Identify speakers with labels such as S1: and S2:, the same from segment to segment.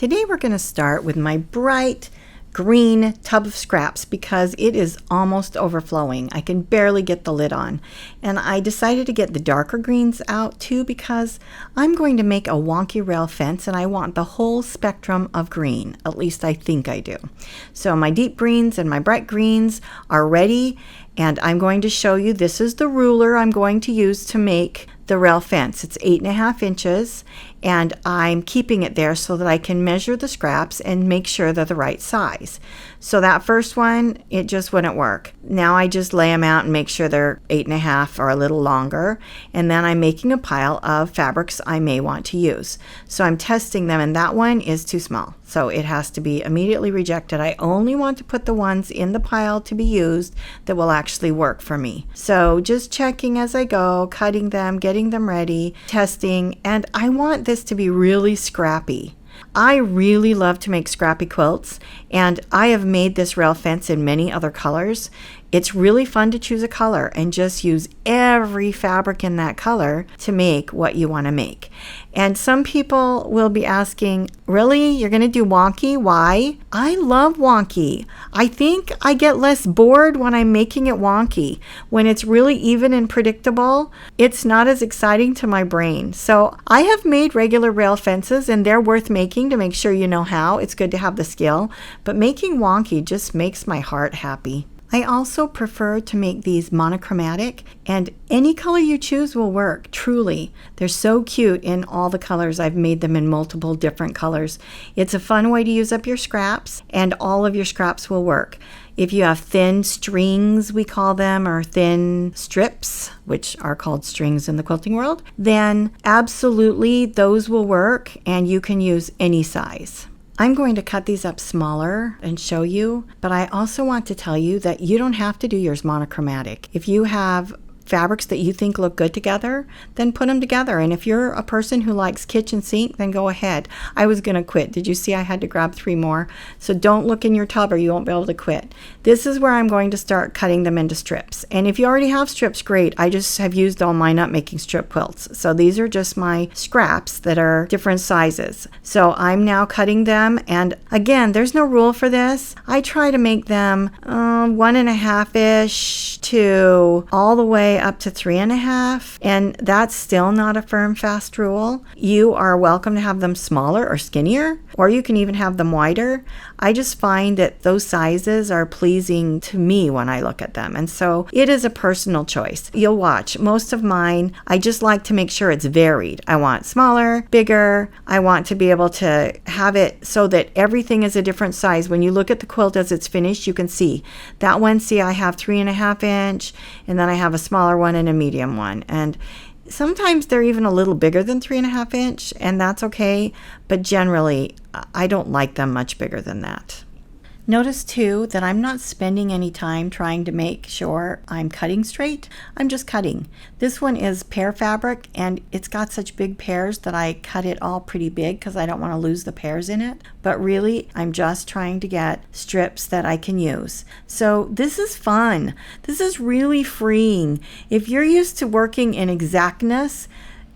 S1: Today we're going to start with my bright green tub of scraps because it is almost overflowing. I can barely get the lid on. And I decided to get the darker greens out too because I'm going to make a wonky rail fence and I want the whole spectrum of green. At least I think I do. So my deep greens and my bright greens are ready, and I'm going to show you, this is the ruler I'm going to use to make the rail fence. It's 8.5 inches, and I'm keeping it there so that I can measure the scraps and make sure they're the right size. So that first one, it just wouldn't work. Now I just lay them out and make sure they're 8.5 or a little longer, and then I'm making a pile of fabrics I may want to use. So I'm testing them, and that one is too small, so it has to be immediately rejected. I only want to put the ones in the pile to be used that will actually work for me. So just checking as I go, cutting them, getting them ready, testing, and I want this to be really scrappy. I really love to make scrappy quilts, and I have made this rail fence in many other colors. It's really fun to choose a color and just use every fabric in that color to make what you want to make. And some people will be asking, really? You're going to do wonky? Why? I love wonky. I think I get less bored when I'm making it wonky. When it's really even and predictable, it's not as exciting to my brain. So I have made regular rail fences, and they're worth making to make sure you know how. It's good to have the skill. But making wonky just makes my heart happy. I also prefer to make these monochromatic, and any color you choose will work, truly. They're so cute in all the colors. I've made them in multiple different colors. It's a fun way to use up your scraps, and all of your scraps will work. If you have thin strings, we call them, or thin strips, which are called strings in the quilting world, then absolutely those will work, and you can use any size. I'm going to cut these up smaller and show you, but I also want to tell you that you don't have to do yours monochromatic. If you have fabrics that you think look good together, then put them together. And if you're a person who likes kitchen sink, then go ahead. I was going to quit. Did you see I had to grab 3 more? So don't look in your tub or you won't be able to quit. This is where I'm going to start cutting them into strips. And if you already have strips, great. I just have used all mine up making strip quilts. So these are just my scraps that are different sizes. So I'm now cutting them. And again, there's no rule for this. I try to make them 1.5-ish to all the way up to 3.5, and that's still not a firm, fast rule. You are welcome to have them smaller or skinnier, or you can even have them wider. I just find that those sizes are pleasing to me when I look at them, and so it is a personal choice. You'll watch, most of mine, I just like to make sure it's varied. I want smaller, bigger. I want to be able to have it so that everything is a different size. When you look at the quilt as it's finished, you can see that one. See, I have 3.5 inch, and then I have a smaller one and a medium one, and sometimes they're even a little bigger than 3.5 inch, and that's okay, but generally I don't like them much bigger than that. Notice too that I'm not spending any time trying to make sure I'm cutting straight. I'm just cutting. This one is pear fabric, and it's got such big pears that I cut it all pretty big because I don't want to lose the pears in it. But really, I'm just trying to get strips that I can use. So this is fun. This is really freeing. If you're used to working in exactness,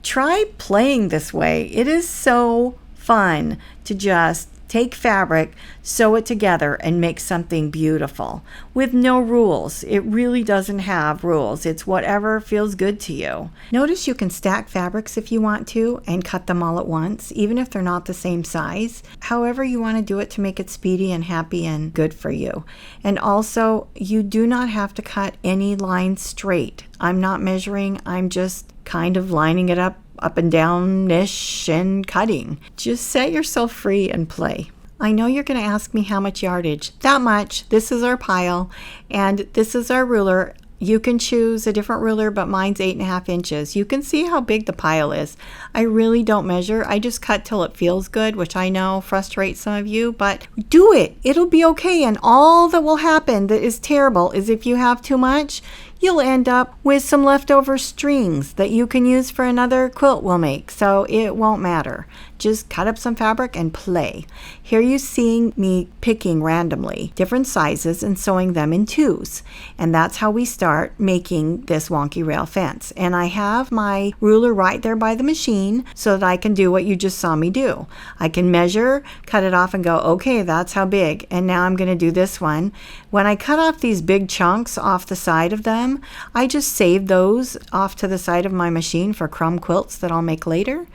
S1: try playing this way. It is so fun to just take fabric, sew it together, and make something beautiful with no rules. It really doesn't have rules. It's whatever feels good to you. Notice you can stack fabrics if you want to and cut them all at once, even if they're not the same size. However you want to do it to make it speedy and happy and good for you. And also, you do not have to cut any line straight. I'm not measuring. I'm just kind of lining it up and down-ish and cutting. Just set yourself free and play. I know you're going to ask me how much yardage. That much. This is our pile, and this is our ruler. You can choose a different ruler, but mine's 8.5 inches. You can see how big the pile is. I really don't measure. I just cut till it feels good, which I know frustrates some of you, but do it. It'll be okay. And all that will happen that is terrible is if you have too much, you'll end up with some leftover strings that you can use for another quilt we'll make, so it won't matter. Just cut up some fabric and play. Here you see me picking randomly different sizes and sewing them in twos. And that's how we start making this wonky rail fence. And I have my ruler right there by the machine so that I can do what you just saw me do. I can measure, cut it off and go, okay, that's how big. And now I'm going to do this one. When I cut off these big chunks off the side of them, I just save those off to the side of my machine for crumb quilts that I'll make later.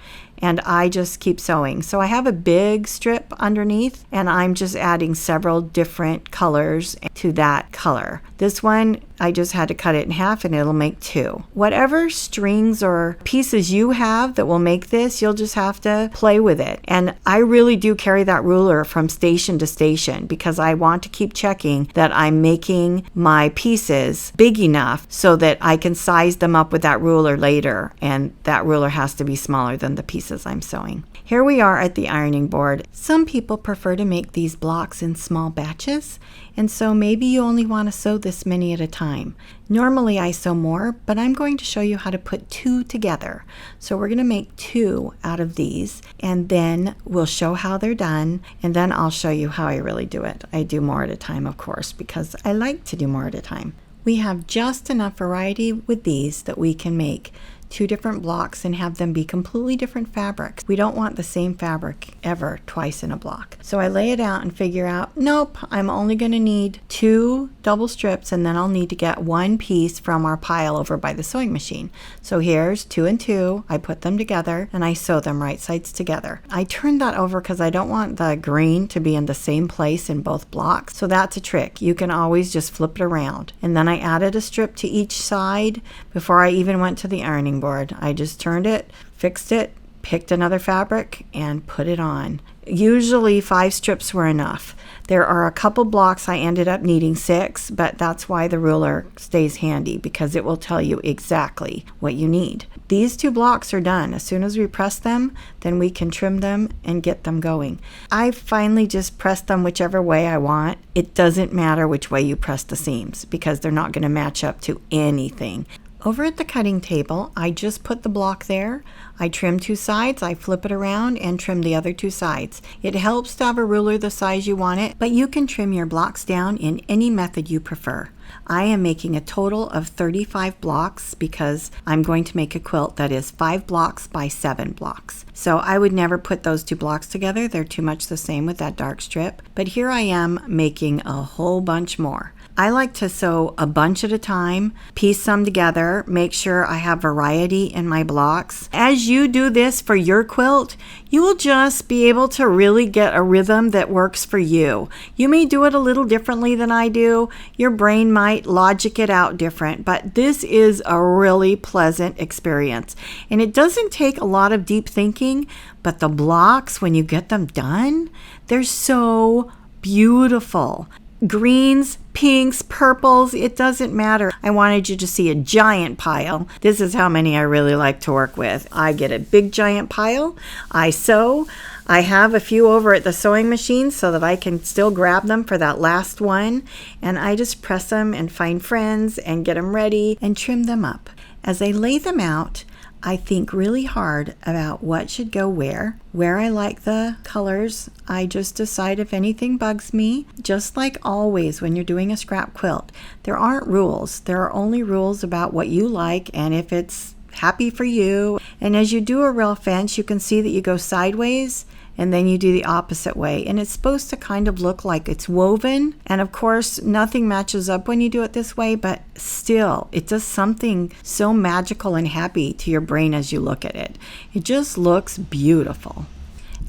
S1: And I just keep sewing. So I have a big strip underneath and I'm just adding several different colors to that color. This one, I just had to cut it in half and it'll make two. Whatever strings or pieces you have that will make this, you'll just have to play with it. And I really do carry that ruler from station to station because I want to keep checking that I'm making my pieces big enough so that I can size them up with that ruler later. And that ruler has to be smaller than the pieces I'm sewing. Here we are at the ironing board. Some people prefer to make these blocks in small batches, and so maybe you only want to sew this many at a time. Normally I sew more, but I'm going to show you how to put two together. So we're going to make two out of these, and then we'll show how they're done, and then I'll show you how I really do it. I do more at a time, of course, because I like to do more at a time. We have just enough variety with these that we can make two different blocks and have them be completely different fabrics. We don't want the same fabric ever twice in a block. So I lay it out and figure out, nope, I'm only going to need two double strips and then I'll need to get one piece from our pile over by the sewing machine. So here's 2 and 2. I put them together and I sew them right sides together. I turned that over because I don't want the green to be in the same place in both blocks. So that's a trick. You can always just flip it around. And then I added a strip to each side before I even went to the ironing board. I just turned it, fixed it, picked another fabric, and put it on. Usually 5 strips were enough. There are a couple blocks I ended up needing 6, but that's why the ruler stays handy because it will tell you exactly what you need. These 2 blocks are done. As soon as we press them, then we can trim them and get them going. I finally just pressed them whichever way I want. It doesn't matter which way you press the seams because they're not going to match up to anything. Over at the cutting table, I just put the block there. I trim 2 sides, I flip it around and trim the other 2 sides. It helps to have a ruler the size you want it, but you can trim your blocks down in any method you prefer. I am making a total of 35 blocks because I'm going to make a quilt that is 5 blocks by 7 blocks. So I would never put those 2 blocks together. They're too much the same with that dark strip. But here I am making a whole bunch more. I like to sew a bunch at a time, piece some together, make sure I have variety in my blocks. As you do this for your quilt, you will just be able to really get a rhythm that works for you. You may do it a little differently than I do. Your brain might logic it out different, but this is a really pleasant experience. And it doesn't take a lot of deep thinking, but the blocks, when you get them done, they're so beautiful. Greens, pinks, purples, it doesn't matter. I wanted you to see a giant pile. This is how many I really like to work with. I get a big giant pile. I sew. I have a few over at the sewing machine so that I can still grab them for that last one. And I just press them and find friends and get them ready and trim them up. As I lay them out, I think really hard about what should go where I like the colors. I just decide if anything bugs me. Just like always when you're doing a scrap quilt, there aren't rules. There are only rules about what you like and if it's happy for you. And as you do a rail fence, you can see that you go sideways and then you do the opposite way. And it's supposed to kind of look like it's woven. And of course, nothing matches up when you do it this way, but still, it does something so magical and happy to your brain as you look at it. It just looks beautiful.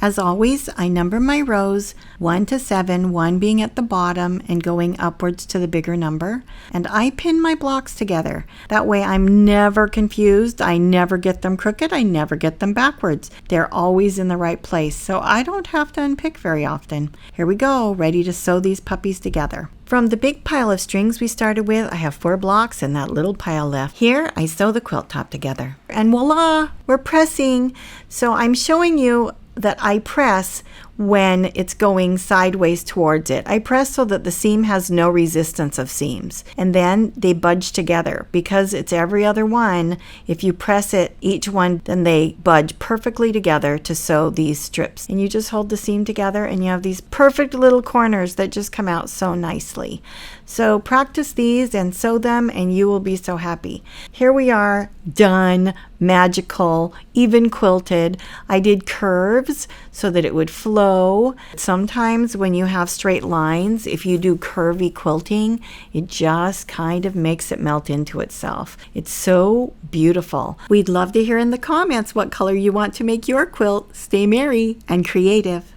S1: As always, I number my rows 1 to 7, 1 being at the bottom and going upwards to the bigger number. And I pin my blocks together. That way I'm never confused. I never get them crooked. I never get them backwards. They're always in the right place, so I don't have to unpick very often. Here we go, ready to sew these puppies together. From the big pile of strings we started with, I have 4 blocks and that little pile left. Here, I sew the quilt top together. And voila, we're pressing. So I'm showing you that I press when it's going sideways towards it. I press so that the seam has no resistance of seams, and then they budge together. Because it's every other one, if you press it, each one, then they budge perfectly together to sew these strips. And you just hold the seam together and you have these perfect little corners that just come out so nicely. So practice these and sew them and you will be so happy. Here we are, done, magical, even quilted. I did curves so that it would flow. Sometimes when you have straight lines, if you do curvy quilting, it just kind of makes it melt into itself. It's so beautiful. We'd love to hear in the comments what color you want to make your quilt. Stay merry and creative.